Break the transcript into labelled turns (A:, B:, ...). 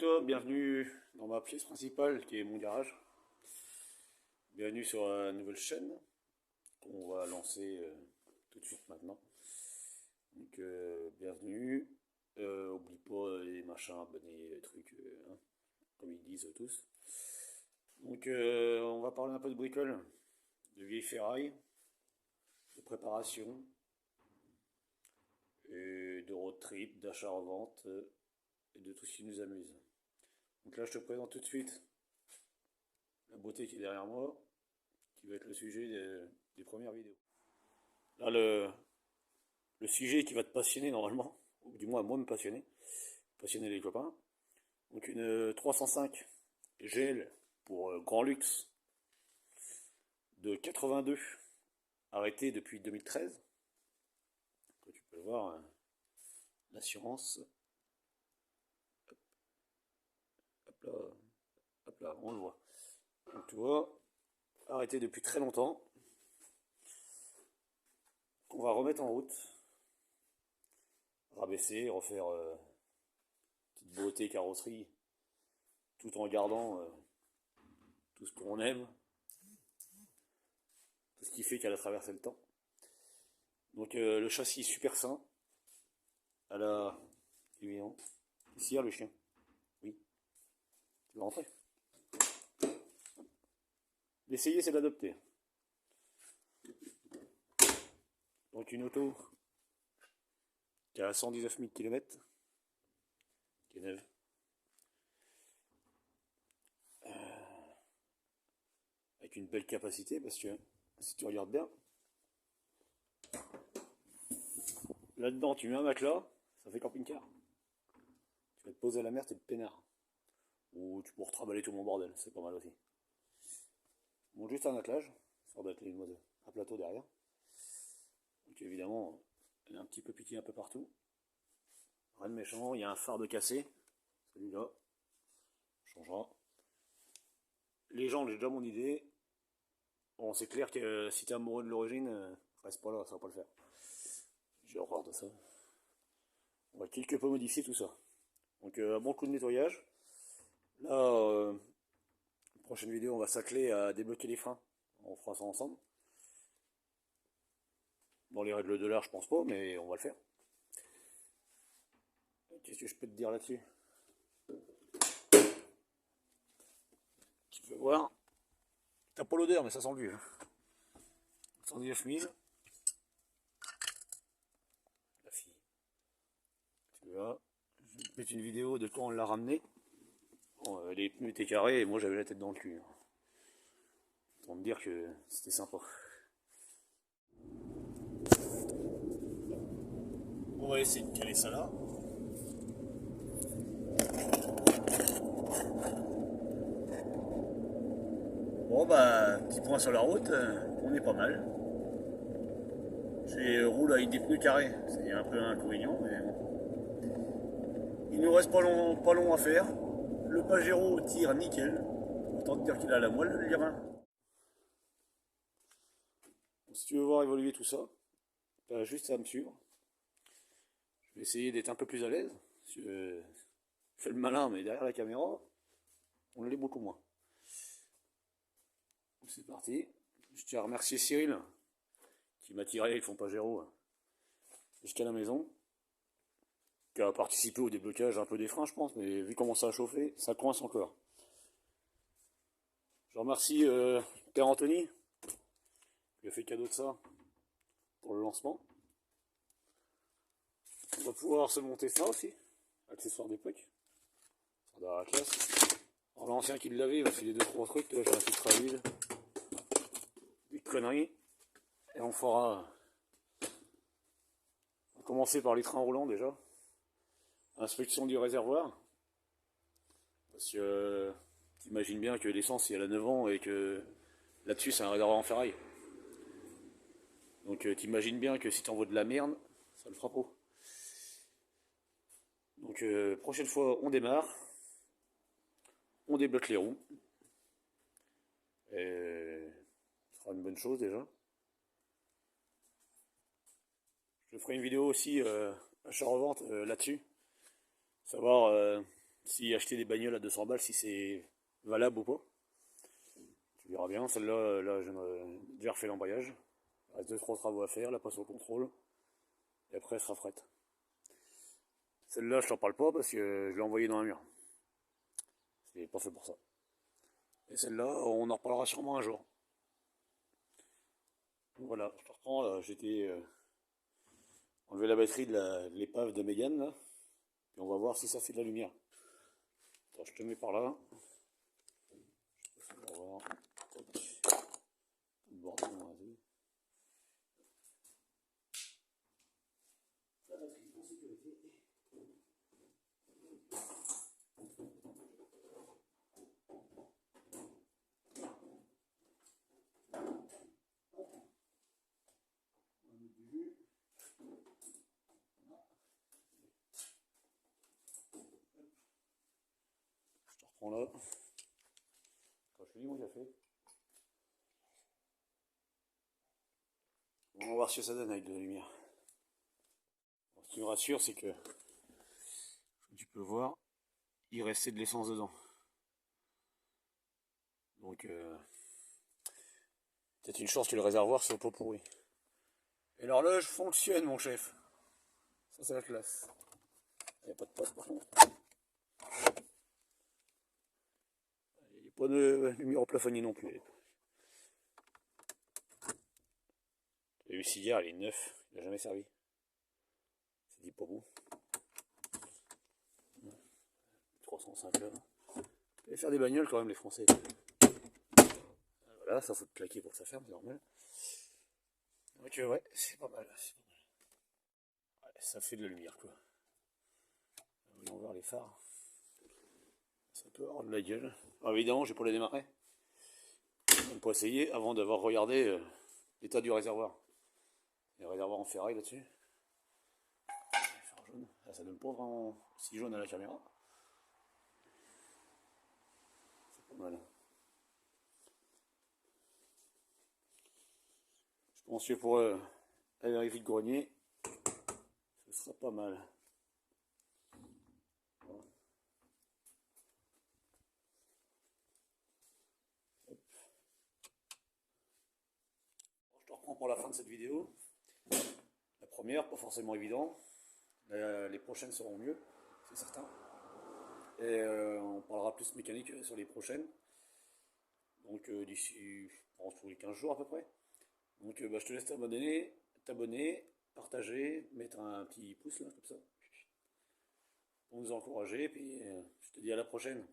A: toi, bienvenue dans ma pièce principale qui est mon garage. Bienvenue sur la nouvelle chaîne qu'on va lancer tout de suite maintenant. Donc bienvenue, oublie pas les machins, abonnés, les trucs, hein, comme ils disent tous. Donc on va parler un peu de bricole, de vieilles ferrailles, de préparation, et de road trip, d'achat-revente et de tout ce qui nous amuse. Donc là je te présente tout de suite la beauté qui est derrière moi, qui va être le sujet des premières vidéos. Là, le sujet qui va te passionner normalement, ou du moins moi me passionner les copains. Donc une 305 GL pour grand luxe de 82, arrêtée depuis 2013. Comme tu peux le voir, l'assurance, hop là, on le voit. Donc tu vois, arrêté depuis très longtemps, qu'on va remettre en route, rabaisser, refaire petite beauté carrosserie, tout en gardant tout ce qu'on aime, tout ce qui fait qu'elle a traversé le temps. Donc le châssis super sain, elle a évidemment, ici le chien, oui, tu veux rentrer. L'essayer c'est l'adopter. Donc une auto qui a 119 000 km, qui est neuve. Avec une belle capacité, parce que si tu regardes bien, là-dedans tu mets un matelas, ça fait camping-car. Tu vas te poser à la mer, t'es de peinard. Ou tu pourras travailler tout mon bordel, c'est pas mal aussi. Bon, juste un attelage, histoire d'atteler une mode à plateau derrière. Donc évidemment, elle est un petit peu piquée un peu partout. Rien de méchant, il y a un phare de cassé, celui-là, changera. Les gens, j'ai déjà mon idée. Bon, c'est clair que si t'es amoureux de l'origine, reste pas là, ça va pas le faire. J'ai horreur de ça. On va quelque peu modifier tout ça. Donc un bon coup de nettoyage. Là, prochaine vidéo, on va s'atteler à débloquer les freins. On fera ça ensemble. Dans les règles de l'art, je pense pas, mais on va le faire. Qu'est-ce que je peux te dire là-dessus? Tu peux voir. T'as pas l'odeur, mais ça sent le vieux. 119 000. La fille. Tu vois. Je vais te mettre une vidéo de quand on l'a ramené. Bon, les pneus étaient carrés et moi j'avais la tête dans le cul. Pour me dire que c'était sympa. On va essayer de caler ça là. Bon bah, petit point sur la route, on est pas mal. Je roule avec des pneus carrés, c'est un peu un inconvénient, mais bon. Il nous reste pas long à faire. Le Pajero tire nickel. Autant te dire qu'il a la moelle, le lirin. Si tu veux voir évoluer tout ça, t'as juste à me suivre. Je vais essayer d'être un peu plus à l'aise. Je fais le malin, mais derrière la caméra, on l'est beaucoup moins. C'est parti. Je tiens à remercier Cyril qui m'a tiré, ils font Pajero jusqu'à la maison, qui a participé au déblocage un peu des freins, je pense, mais vu comment ça a chauffé, ça coince encore. Je remercie Père Anthony, qui a fait cadeau de ça pour le lancement. On va pouvoir se monter ça aussi, accessoire d'époque, ça doit la classe. Alors l'ancien qui l'avait, il va filer 2-3 trucs, là j'ai un filtre à huile, des conneries, et on fera... On va commencer par les trains roulants déjà. Inspection du réservoir. Parce que t'imagines bien que l'essence elle a 9 ans et que là-dessus c'est un réservoir en ferraille. Donc t'imagines bien que si t'envoies de la merde, ça le fera pas. Donc prochaine fois on démarre. On débloque les roues. Et ce sera une bonne chose déjà. Je ferai une vidéo aussi achat-revente là-dessus. Savoir si acheter des bagnoles à 200 balles, si c'est valable ou pas. Tu verras bien. Celle-là, là, j'ai déjà refait l'embrayage. Il reste 2-3 travaux à faire, la passe au contrôle. Et après, elle sera frette. Celle-là, je t'en parle pas parce que je l'ai envoyée dans un mur. C'est pas fait pour ça. Et celle-là, on en reparlera sûrement un jour. Donc voilà, je te reprends. Là, j'étais enlever la batterie de l'épave de Mégane là. Et on va voir si ça fait de la lumière. Attends, je te mets par là. On va voir. Bordel, on a vu. La batterie en sécurité. Je te reprends là. Quand je finis mon café. On va voir ce que ça donne avec de la lumière. Alors, ce qui me rassure, c'est que, comme tu peux le voir, il restait de l'essence dedans. Donc, peut-être une chance que le réservoir soit pas pourri. Et l'horloge fonctionne, mon chef. Ça, c'est la classe. Il n'y a pas de passe par contre. Il n'y a pas de lumière au plafonnier non plus. Le hier, il est neuf. Il n'a jamais servi. C'est dit pas bon. 305 là. Et faire des bagnoles quand même, les Français. Voilà, ça faut te claquer pour que ça ferme, c'est normal. Donc ouais, c'est pas mal. Ouais, ça fait de la lumière quoi. Voyons voir les phares. Ça peut avoir de la gueule. Alors, évidemment, j'ai pas les démarrer. On peut essayer avant d'avoir regardé l'état du réservoir. Il y a un réservoir en ferraille là-dessus. Jaune. Là, ça donne pas vraiment si jaune à la caméra. C'est pas mal. Je pense que pour la vérifier de grenier, ce sera pas mal. Voilà. Je te reprends pour la fin de cette vidéo. La première, pas forcément évident. Les prochaines seront mieux, c'est certain. Et on parlera plus mécanique sur les prochaines. Donc d'ici, je pense, pour les 15 jours à peu près. Donc je te laisse t'abonner, partager, mettre un petit pouce là, comme ça, pour nous encourager. Et puis je te dis à la prochaine.